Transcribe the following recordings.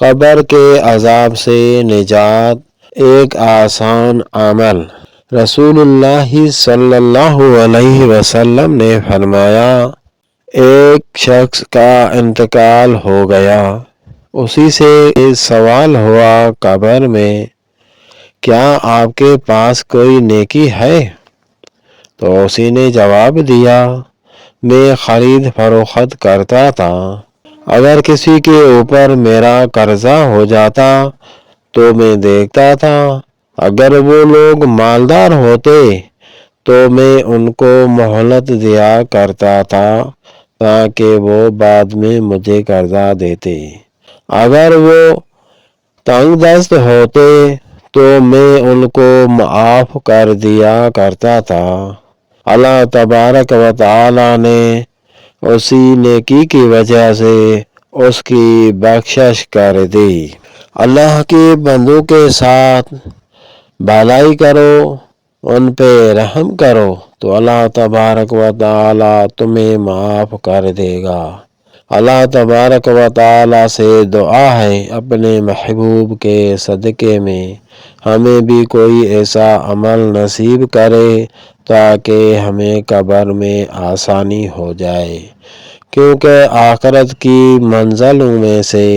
قبر کے عذاب سے نجات ایک آسان عمل۔ رسول اللہ صلی اللہ علیہ وسلم نے فرمایا، ایک شخص کا انتقال ہو گیا، اسی سے سوال ہوا قبر میں، کیا آپ کے پاس کوئی نیکی ہے؟ تو اسی نے جواب دیا، میں خرید فروخت کرتا تھا، اگر کسی کے اوپر میرا قرضہ ہو جاتا تو میں دیکھتا تھا، اگر وہ لوگ مالدار ہوتے تو میں ان کو مہلت دیا کرتا تھا تاکہ وہ بعد میں مجھے قرضہ دیتے، اگر وہ تنگ دست ہوتے تو میں ان کو معاف کر دیا کرتا تھا۔ اللہ تبارک و تعالی نے اسی نیکی کی وجہ سے اس کی بخشش کر دی۔ اللہ کے بندوں کے ساتھ بھلائی کرو، ان پہ رحم کرو تو اللہ تبارک و تعالی تمہیں معاف کر دے گا۔ اللہ تبارک و تعالی سے دعا ہے، اپنے محبوب کے صدقے میں ہمیں بھی کوئی ایسا عمل نصیب کرے تاکہ ہمیں قبر میں آسانی ہو جائے، کیونکہ آخرت کی منزلوں میں سے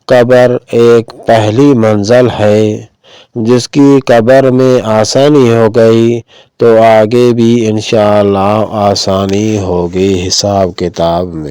قبر ایک پہلی منزل ہے، جس کی قبر میں آسانی ہو گئی تو آگے بھی انشاءاللہ آسانی ہوگی حساب کتاب میں۔